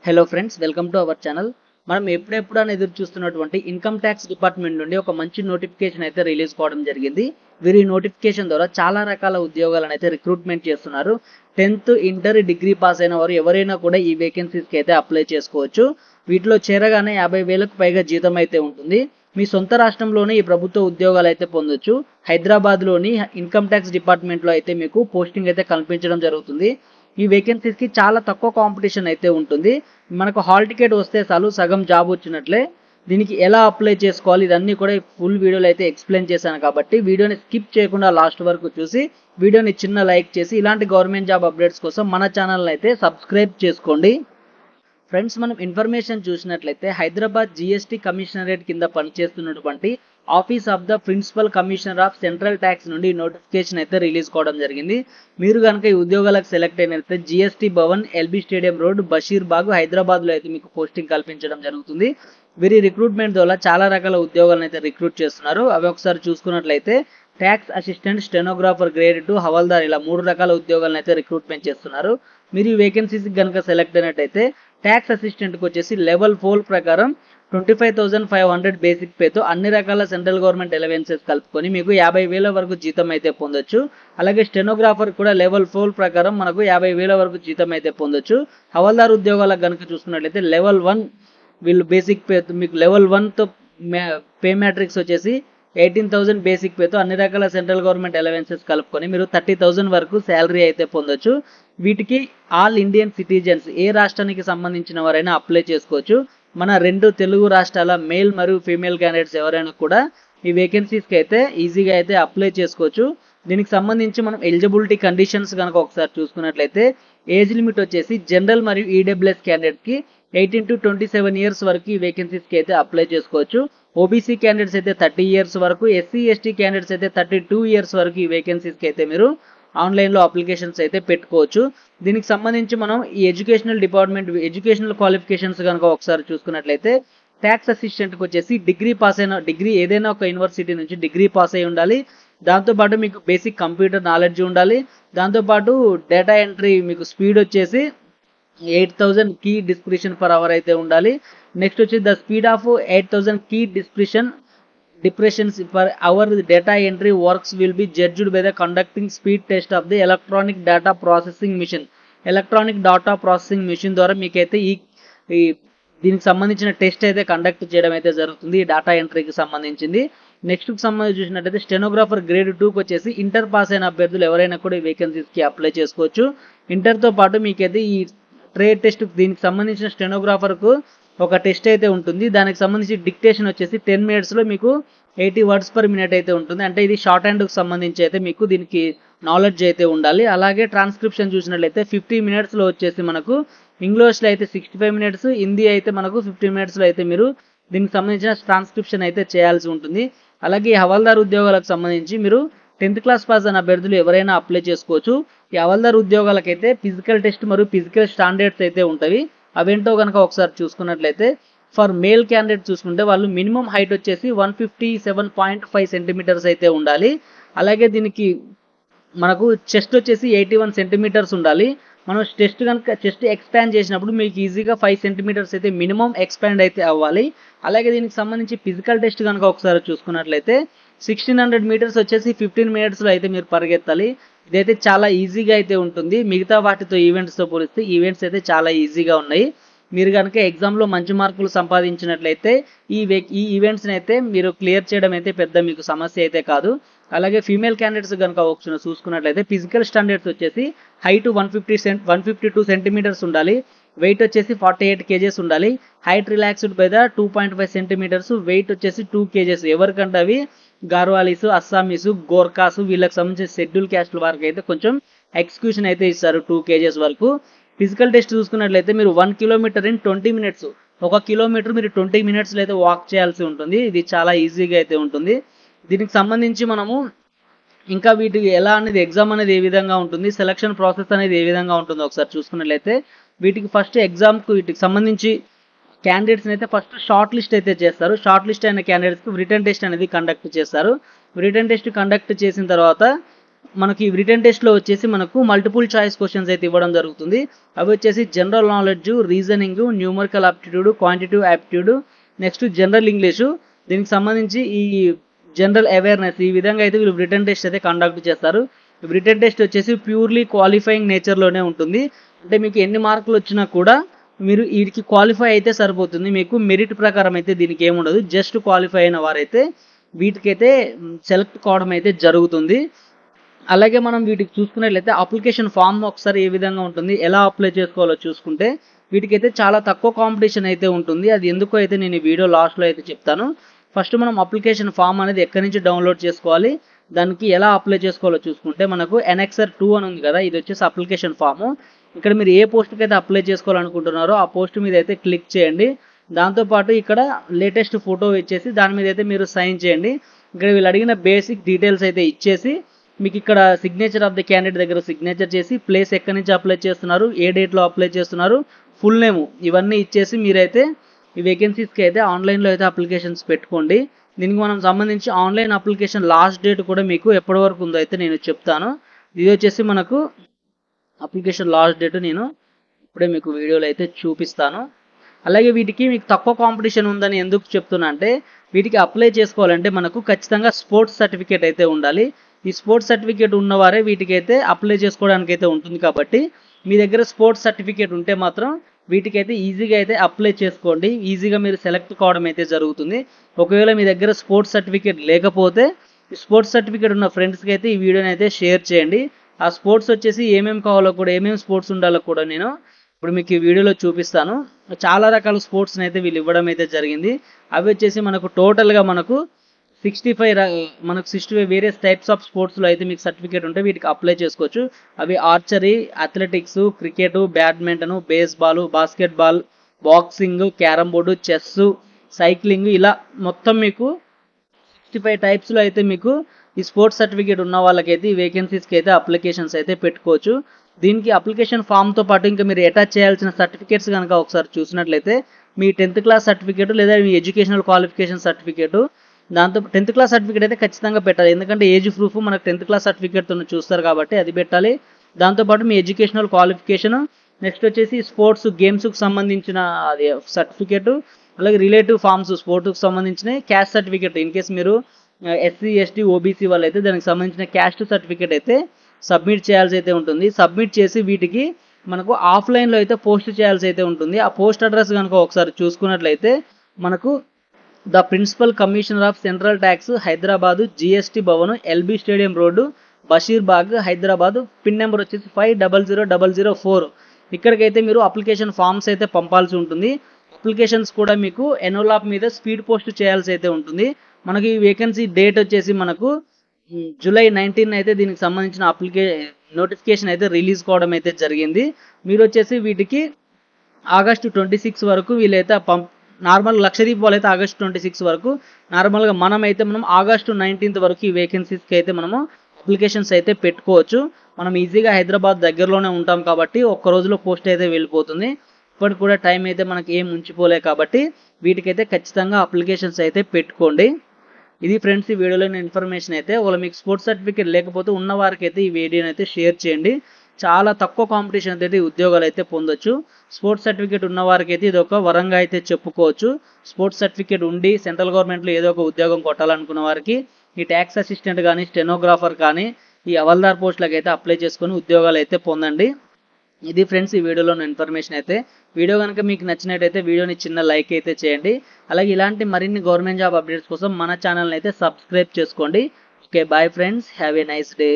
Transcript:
Hello friends, welcome to our channel. మనం ఎప్పుడెప్పుడు అని ఎదురు చూస్తున్నటువంటి ఇన్కమ్ ట్యాక్స్ డిపార్ట్మెంట్ నుండి ఒక మంచి నోటిఫికేషన్ అయితే రిలీజ్ కావడం జరిగింది. వీరి నోటిఫికేషన్ ద్వారా చాలా రకాల ఉద్యోగాలను అయితే రిక్రూట్మెంట్ చేస్తున్నారు. 10th ఇంటర్ డిగ్రీ పాస్ అయిన వారు ఎవరైనా కూడా ఈ వేకెన్సీస్కి అయితే అప్లై చేసుకోవచ్చు. వీటిలో చేరగానే 50,000కు పైగా జీతం అయితే ఉంటుంది. మీ సొంత రాష్ట్రంలోనే ఈ ప్రభుత్వ ఉద్యోగాలు అయితే పొందొచ్చు. హైదరాబాద్లోని ఇన్కమ్ ట్యాక్స్ డిపార్ట్మెంట్లో అయితే మీకు పోస్టింగ్ అయితే కల్పించడం జరుగుతుంది. ఈ వేకెన్సీస్కి చాలా తక్కువ కాంపిటీషన్ అయితే ఉంటుంది. మనకు హాల్ టికెట్ వస్తే చాలు సగం జాబ్ వచ్చినట్లే. దీనికి ఎలా అప్లై చేసుకోవాలి ఇదన్నీ కూడా ఫుల్ వీడియోలో అయితే ఎక్స్ప్లెయిన్ చేశాను కాబట్టి వీడియోని స్కిప్ చేయకుండా లాస్ట్ వరకు చూసి వీడియోని చిన్న లైక్ చేసి ఇలాంటి గవర్నమెంట్ జాబ్ అప్డేట్స్ కోసం మన ఛానల్ని అయితే సబ్స్క్రైబ్ చేసుకోండి. ఫ్రెండ్స్, మనం ఇన్ఫర్మేషన్ చూసినట్లయితే హైదరాబాద్ జిఎస్టీ కమిషనరేట్ కింద పనిచేస్తున్నటువంటి office of the principal commissioner of central tax నుండి నోటిఫికేషన్ అయితే రిలీజ్ కావడం జరిగింది. మీరు కనుక ఈ ఉద్యోగాలకు సెలెక్ట్ అయినట్లయితే GST Bhavan, LB stadium road, Basheerbagh, హైదరాబాద్లో అయితే మీకు పోస్టింగ్ కల్పించడం జరుగుతుంది. వీరి రిక్రూట్మెంట్ ద్వారా చాలా రకాల ఉద్యోగాలను అయితే రిక్రూట్ చేస్తున్నారు. అవి ఒకసారి చూసుకున్నట్లయితే tax assistant, stenographer grade 2, havildar, ఇలా 3 రకాల ఉద్యోగాలను అయితే రిక్రూట్మెంట్ చేస్తున్నారు. మీరు ఈ వేకెన్సీస్కి కనుక సెలెక్ట్ అయినట్టయితే ట్యాక్స్ అసిస్టెంట్కి వచ్చేసి లెవెల్ 4 ప్రకారం 25,500 బేసిక్ పేతో అన్ని రకాల సెంట్రల్ గవర్నమెంట్ అలవెన్సెస్ కలుపుకొని మీకు 50,000 వరకు జీతం అయితే పొందొచ్చు. అలాగే స్టెనోగ్రాఫర్ కూడా లెవెల్ 4 ప్రకారం మనకు 50,000 వరకు జీతం అయితే పొందొచ్చు. హవల్దార్ ఉద్యోగాలకు కనుక చూసుకున్నట్లయితే లెవెల్ 1 వీళ్ళు బేసిక్ పే మీకు లెవెల్ 1తో పే మ్యాట్రిక్స్ వచ్చేసి 18,000 బేసిక్ పేతో అన్ని రకాల సెంట్రల్ గవర్నమెంట్ అలవెన్సెస్ కలుపుకొని మీరు 30,000 వరకు శాలరీ అయితే పొందొచ్చు. వీటికి ఆల్ ఇండియన్ సిటిజన్స్, ఏ రాష్ట్రానికి సంబంధించిన వారైనా అప్లై చేసుకోవచ్చు. మన 2 తెలుగు రాష్ట్రాల మేల్ మరియు ఫీమేల్ క్యాండిడేట్స్ ఎవరైనా కూడా ఈ వేకెన్సీస్కి అయితే ఈజీగా అయితే అప్లై చేసుకోవచ్చు. దీనికి సంబంధించి మనం ఎలిజిబిలిటీ కండిషన్స్ కనుక ఒకసారి చూసుకున్నట్లయితే ఏజ్ లిమిట్ వచ్చేసి జనరల్ మరియు ఈడబ్ల్యూఎస్ క్యాండిడేట్కి 18 to 27 ఇయర్స్ వరకు ఈ వేకెన్సీస్కి అయితే అప్లై చేసుకోవచ్చు. ఓబీసీ క్యాండిడేట్స్ అయితే 30 ఇయర్స్ వరకు, ఎస్సీ ఎస్టీ క్యాండిడేట్స్ అయితే 32 ఇయర్స్ వరకు ఈ వేకెన్సీస్కి అయితే మీరు ఆన్లైన్లో అప్లికేషన్స్ అయితే పెట్టుకోవచ్చు. దీనికి సంబంధించి మనం ఈ ఎడ్యుకేషనల్ డిపార్ట్మెంట్ ఎడ్యుకేషనల్ క్వాలిఫికేషన్స్ కనుక ఒకసారి చూసుకున్నట్లయితే ట్యాక్స్ అసిస్టెంట్కి వచ్చేసి డిగ్రీ ఏదైనా ఒక యూనివర్సిటీ నుంచి డిగ్రీ పాస్ అయి ఉండాలి. దాంతోపాటు మీకు బేసిక్ కంప్యూటర్ నాలెడ్జ్ ఉండాలి. దాంతోపాటు డేటా ఎంట్రీ మీకు స్పీడ్ వచ్చేసి 8,000 కీ డిస్క్రిప్షన్ పర్ అవర్ అయితే ఉండాలి. నెక్స్ట్ వచ్చి the speed of 8,000 key depressions per hour data entry works will be judged by the conducting speed test of the electronic data processing machine. Electronic data processing machine ద్వారా మీకైతే ఈ దీనికి సంబంధించిన test అయితే conduct చేయడం అయితే జరుగుతుంది, ఈ డేటా ఎంట్రీకి సంబంధించింది. నెక్స్ట్కి సంబంధించి చూసినట్టయితే స్టెనోగ్రాఫర్ గ్రేడ్ 2కి వచ్చేసి ఇంటర్ పాస్ అయిన అభ్యర్థులు ఎవరైనా కూడా ఈ వేకెన్సీస్కి అప్లై చేసుకోవచ్చు. ఇంటర్తో పాటు మీకైతే ఈ ట్రేడ్ టెస్ట్, దీనికి సంబంధించిన స్టెనోగ్రాఫర్కు ఒక టెస్ట్ అయితే ఉంటుంది. దానికి సంబంధించి డిక్టేషన్ వచ్చేసి 10 minutesలో మీకు 80 words per minute అయితే ఉంటుంది. అంటే ఇది షార్ట్ హ్యాండ్కి సంబంధించి అయితే మీకు దీనికి నాలెడ్జ్ అయితే ఉండాలి. అలాగే ట్రాన్స్క్రిప్షన్ చూసినట్లయితే 50 minutesలో వచ్చేసి మనకు ఇంగ్లీష్లో అయితే 65 minutes, హిందీ అయితే మనకు 15 minutesలో అయితే మీరు దీనికి సంబంధించిన ట్రాన్స్క్రిప్షన్ అయితే చేయాల్సి ఉంటుంది. అలాగే ఈ హవల్దార్ ఉద్యోగాలకు సంబంధించి మీరు 10th క్లాస్ పాస్ అయిన అభ్యర్థులు ఎవరైనా అప్లై చేసుకోవచ్చు. ఈ హవల్దార్ ఉద్యోగాలకైతే ఫిజికల్ టెస్ట్ మరియు ఫిజికల్ స్టాండర్డ్స్ అయితే ఉంటాయి. అవేంటో కనుక ఒకసారి చూసుకున్నట్లయితే ఫర్ మేల్ క్యాండిడేట్ చూసుకుంటే వాళ్ళు మినిమం హైట్ వచ్చేసి 157.5 centimeters అయితే ఉండాలి. అలాగే దీనికి మనకు చెస్ట్ వచ్చేసి 81 centimeters ఉండాలి. మనం చెస్ట్ ఎక్స్పాండ్ చేసినప్పుడు మీకు ఈజీగా 5 centimeters అయితే మినిమం ఎక్స్పాండ్ అయితే అవ్వాలి. అలాగే దీనికి సంబంధించి ఫిజికల్ టెస్ట్ కనుక ఒకసారి చూసుకున్నట్లయితే 1600 meters వచ్చేసి 15 minutesలో అయితే మీరు పరిగెత్తాలి. ఇదైతే చాలా ఈజీగా అయితే ఉంటుంది. మిగతా వాటితో ఈవెంట్స్తో పోలిస్తే ఈవెంట్స్ అయితే చాలా ఈజీగా ఉన్నాయి. మీరు కనుక ఎగ్జామ్లో మంచి మార్కులు సంపాదించినట్లయితే ఈ ఈవెంట్స్ని అయితే మీరు క్లియర్ చేయడం అయితే పెద్ద మీకు సమస్య అయితే కాదు. అలాగే ఫీమేల్ క్యాండిడేట్స్ కనుక ఒకసారి చూసుకున్నట్లయితే ఫిజికల్ స్టాండర్డ్స్ వచ్చేసి హైట్ 152 centimeters ఉండాలి. వెయిట్ వచ్చేసి 48 kgs ఉండాలి. Height relaxed by the 2.5 centimeters, weight వచ్చేసి 2 kgs. ఎవరికంటే అవి గార్వాలీస్, అస్సామీస్, గోర్ఖాస్ వీళ్ళకి సంబంధించిన షెడ్యూల్ క్యాస్ట్ల వరకు అయితే కొంచెం ఎక్స్క్యూషన్ అయితే ఇస్తారు 2 kgs వరకు. ఫిజికల్ టెస్ట్ చూసుకున్నట్లయితే మీరు 1 kilometer in 20 minutes, 1 kilometer మీరు 20 minutesలో అయితే వాక్ చేయాల్సి ఉంటుంది. ఇది చాలా ఈజీగా అయితే ఉంటుంది. దీనికి సంబంధించి మనము ఇంకా వీటికి ఎలా అనేది ఎగ్జామ్ అనేది ఏ విధంగా ఉంటుంది, సెలక్షన్ ప్రాసెస్ అనేది ఏ విధంగా ఉంటుందో ఒకసారి చూసుకున్నట్లయితే వీటికి ఫస్ట్ ఎగ్జామ్కు వీటికి సంబంధించి క్యాండిడేట్స్ని అయితే ఫస్ట్ షార్ట్ లిస్ట్ అయితే చేస్తారు. షార్ట్ లిస్ట్ అయిన క్యాండిడేట్స్కి రిటర్న్ టెస్ట్ అనేది కండక్ట్ చేస్తారు. రిటర్న్ టెస్ట్ కండక్ట్ చేసిన తర్వాత మనకి రిటర్న్ టెస్ట్లో వచ్చేసి మనకు మల్టిపుల్ చాయిస్ క్వశ్చన్స్ అయితే ఇవ్వడం జరుగుతుంది. అవి వచ్చేసి general knowledge, reasoning, numerical aptitude, quantitative aptitude, next general English. దీనికి సంబంధించి ఈ జనరల్ అవేర్నెస్ ఈ విధంగా అయితే వీళ్ళు రిటర్న్ టెస్ట్ అయితే కండక్ట్ చేస్తారు. రిటర్న్ టెస్ట్ వచ్చేసి ప్యూర్లీ క్వాలిఫైయింగ్ నేచర్లోనే ఉంటుంది. అంటే మీకు ఎన్ని మార్కులు వచ్చినా కూడా మీరు వీటికి క్వాలిఫై అయితే సరిపోతుంది. మీకు మెరిట్ ప్రకారం అయితే దీనికి ఏముండదు. జస్ట్ క్వాలిఫై అయిన వారైతే వీటికైతే సెలెక్ట్ కావడం అయితే జరుగుతుంది. అలాగే మనం వీటికి చూసుకున్నట్లయితే అప్లికేషన్ ఫామ్ ఒకసారి ఏ విధంగా ఉంటుంది, ఎలా అప్లై చేసుకోవాలో చూసుకుంటే వీటికైతే చాలా తక్కువ కాంపిటీషన్ అయితే ఉంటుంది. అది ఎందుకో అయితే నేను ఈ వీడియో లాస్ట్లో అయితే చెప్తాను. ఫస్ట్ మనం అప్లికేషన్ ఫామ్ అనేది ఎక్కడి నుంచి డౌన్లోడ్ చేసుకోవాలి, దానికి ఎలా అప్లై చేసుకోవాలో చూసుకుంటే మనకు ఎన్ఎక్సర్ 2 అని ఉంది కదా, ఇది వచ్చేసి అప్లికేషన్ ఫాము. ఇక్కడ మీరు ఏ పోస్ట్కి అయితే అప్లై చేసుకోవాలనుకుంటున్నారో ఆ పోస్ట్ మీద అయితే క్లిక్ చేయండి. దాంతోపాటు ఇక్కడ లేటెస్ట్ ఫోటో ఇచ్చేసి దాని మీద అయితే మీరు సైన్ చేయండి. ఇక్కడ వీళ్ళు అడిగిన బేసిక్ డీటెయిల్స్ అయితే ఇచ్చేసి మీకు ఇక్కడ సిగ్నేచర్ ఆఫ్ ద క్యాండిడేట్ దగ్గర సిగ్నేచర్ చేసి ప్లేస్ ఎక్కడి నుంచి అప్లై చేస్తున్నారు, ఏ డేట్లో అప్లై చేస్తున్నారు, ఫుల్ నేము ఇవన్నీ ఇచ్చేసి మీరైతే ఈ వేకెన్సీస్కి అయితే ఆన్లైన్లో అయితే అప్లికేషన్స్ పెట్టుకోండి. దీనికి మనం సంబంధించి ఆన్లైన్ అప్లికేషన్ లాస్ట్ డేట్ కూడా మీకు ఎప్పటి వరకు ఉందో అయితే నేను చెప్తాను. ఇది వచ్చేసి మనకు అప్లికేషన్ లాస్ట్ డేట్ నేను ఇప్పుడే మీకు వీడియోలో అయితే చూపిస్తాను. అలాగే వీటికి మీకు తక్కువ కాంపిటీషన్ ఉందని ఎందుకు చెప్తున్నా అంటే వీటికి అప్లై చేసుకోవాలంటే మనకు ఖచ్చితంగా స్పోర్ట్స్ సర్టిఫికేట్ అయితే ఉండాలి. ఈ స్పోర్ట్స్ సర్టిఫికేట్ ఉన్నవారే వీటికైతే అప్లై చేసుకోవడానికి అయితే ఉంటుంది. కాబట్టి మీ దగ్గర స్పోర్ట్స్ సర్టిఫికేట్ ఉంటే మాత్రం వీటికైతే ఈజీగా అయితే అప్లై చేసుకోండి. ఈజీగా మీరు సెలెక్ట్ కావడం అయితే జరుగుతుంది. ఒకవేళ మీ దగ్గర స్పోర్ట్స్ సర్టిఫికేట్ లేకపోతే స్పోర్ట్స్ సర్టిఫికేట్ ఉన్న ఫ్రెండ్స్కి అయితే ఈ వీడియోని అయితే షేర్ చేయండి. ఆ స్పోర్ట్స్ వచ్చేసి ఏమేమి కావాలో కూడా, ఏమేమి స్పోర్ట్స్ ఉండాలో కూడా నేను ఇప్పుడు మీకు ఈ వీడియోలో చూపిస్తాను. చాలా రకాల స్పోర్ట్స్ని అయితే వీళ్ళు ఇవ్వడం అయితే జరిగింది. అవి వచ్చేసి మనకు టోటల్గా మనకు 65 వేరియస్ టైప్స్ ఆఫ్ స్పోర్ట్స్లో అయితే మీకు సర్టిఫికేట్ ఉంటే వీటికి అప్లై చేసుకోవచ్చు. అవి archery, athletics, cricket, badminton, baseball, basketball, boxing, carrom board, chess, cycling, ఇలా మొత్తం మీకు 65 టైప్స్లో అయితే మీకు ఈ స్పోర్ట్స్ సర్టిఫికేట్ ఉన్న వాళ్ళకైతే ఈ వేకెన్సీస్కి అయితే అప్లికేషన్స్ అయితే పెట్టుకోవచ్చు. దీనికి అప్లికేషన్ ఫామ్తో పాటు ఇంకా మీరు అటాచ్ చేయాల్సిన సర్టిఫికేట్స్ కనుక ఒకసారి చూసినట్లయితే మీ 10th క్లాస్ సర్టిఫికేట్ లేదా మీ ఎడ్యుకేషనల్ క్వాలిఫికేషన్ సర్టిఫికేట్, దాంతో 10th క్లాస్ సర్టిఫికేట్ అయితే ఖచ్చితంగా పెట్టాలి. ఎందుకంటే ఏజ్ ప్రూఫ్ మనకు 10th క్లాస్ సర్టిఫికేట్తో చూస్తారు కాబట్టి అది పెట్టాలి. దాంతోపాటు మీ ఎడ్యుకేషనల్ క్వాలిఫికేషన్, నెక్స్ట్ వచ్చేసి స్పోర్ట్స్ గేమ్స్కి సంబంధించిన అది సర్టిఫికేట్, అలాగే రిలేటివ్ ఫార్మ్స్ స్పోర్ట్కి సంబంధించిన క్యాస్ట్ సర్టిఫికేట్. ఇన్ కేస్ మీరు ఎస్సీ, ఎస్టీ, ఓబీసీ వాళ్ళు అయితే దానికి సంబంధించిన క్యాస్ట్ సర్టిఫికేట్ అయితే సబ్మిట్ చేయాల్సి అయితే ఉంటుంది. సబ్మిట్ చేసి వీటికి మనకు ఆఫ్లైన్లో అయితే పోస్ట్ చేయాల్సి అయితే ఉంటుంది. ఆ పోస్ట్ అడ్రస్ కనుక ఒకసారి చూసుకున్నట్లయితే మనకు the principal commissioner of central tax, Hyderabad, GST Bhavan, LB stadium road, Basheerbagh, Hyderabad. Pin number వచ్చేసి 500004. ఇక్కడికైతే మీరు అప్లికేషన్ ఫామ్స్ అయితే పంపాల్సి ఉంటుంది. అప్లికేషన్స్ కూడా మీకు ఎన్వలాప్ మీద స్పీడ్ పోస్ట్ చేయాల్సి అయితే ఉంటుంది. మనకి వేకెన్సీ డేట్ వచ్చేసి మనకు జూలై 19 అయితే దీనికి సంబంధించిన నోటిఫికేషన్ అయితే రిలీజ్ కావడం అయితే జరిగింది. మీరు వచ్చేసి వీటికి ఆగస్టు 26 వరకు వీళ్ళైతే నార్మల్ లక్షదీప్ వాళ్ళు అయితే ఆగస్టు 26 వరకు, నార్మల్గా మనం ఆగస్టు 19 వరకు ఈ వేకెన్సీస్కి అయితే మనము అప్లికేషన్స్ అయితే పెట్టుకోవచ్చు. మనం ఈజీగా హైదరాబాద్ దగ్గరలోనే ఉంటాం కాబట్టి ఒక్క రోజులో పోస్ట్ అయితే వెళ్ళిపోతుంది. ఇప్పటికి కూడా టైం అయితే మనకి ఏం ఉంచిపోలే కాబట్టి వీటికైతే ఖచ్చితంగా అప్లికేషన్స్ అయితే పెట్టుకోండి. ఇది ఫ్రెండ్స్ ఈ వీడియోలో ఇన్ఫర్మేషన్ అయితే. ఒకవేళ మీకు స్పోర్ట్స్ సర్టిఫికేట్ లేకపోతే ఉన్న వారికి అయితే ఈ వీడియోని అయితే షేర్ చేయండి. చాలా తక్కువ కాంపిటీషన్ అయితే ఉద్యోగాలు అయితే పొందొచ్చు. స్పోర్ట్స్ సర్టిఫికేట్ ఉన్న వారికి అయితే ఇది ఒక వరంగా అయితే చెప్పుకోవచ్చు. స్పోర్ట్స్ సర్టిఫికేట్ ఉండి సెంట్రల్ గవర్నమెంట్లో ఏదో ఒక ఉద్యోగం కొట్టాలనుకున్న వారికి ఈ ట్యాక్స్ అసిస్టెంట్ కానీ, స్టెనోగ్రాఫర్ కానీ, ఈ హవల్దార్ పోస్టులకు అయితే అప్లై చేసుకొని ఉద్యోగాలు అయితే పొందండి. ఇది ఫ్రెండ్స్ ఈ వీడియోలో ఇన్ఫర్మేషన్ అయితే. వీడియో కనుక మీకు నచ్చినట్టయితే వీడియోని చిన్న లైక్ అయితే చేయండి. అలాగే ఇలాంటి మరిన్ని గవర్నమెంట్ జాబ్ అప్డేట్స్ కోసం మన ఛానల్ని అయితే సబ్స్క్రైబ్ చేసుకోండి. Okay, bye friends, have a nice day.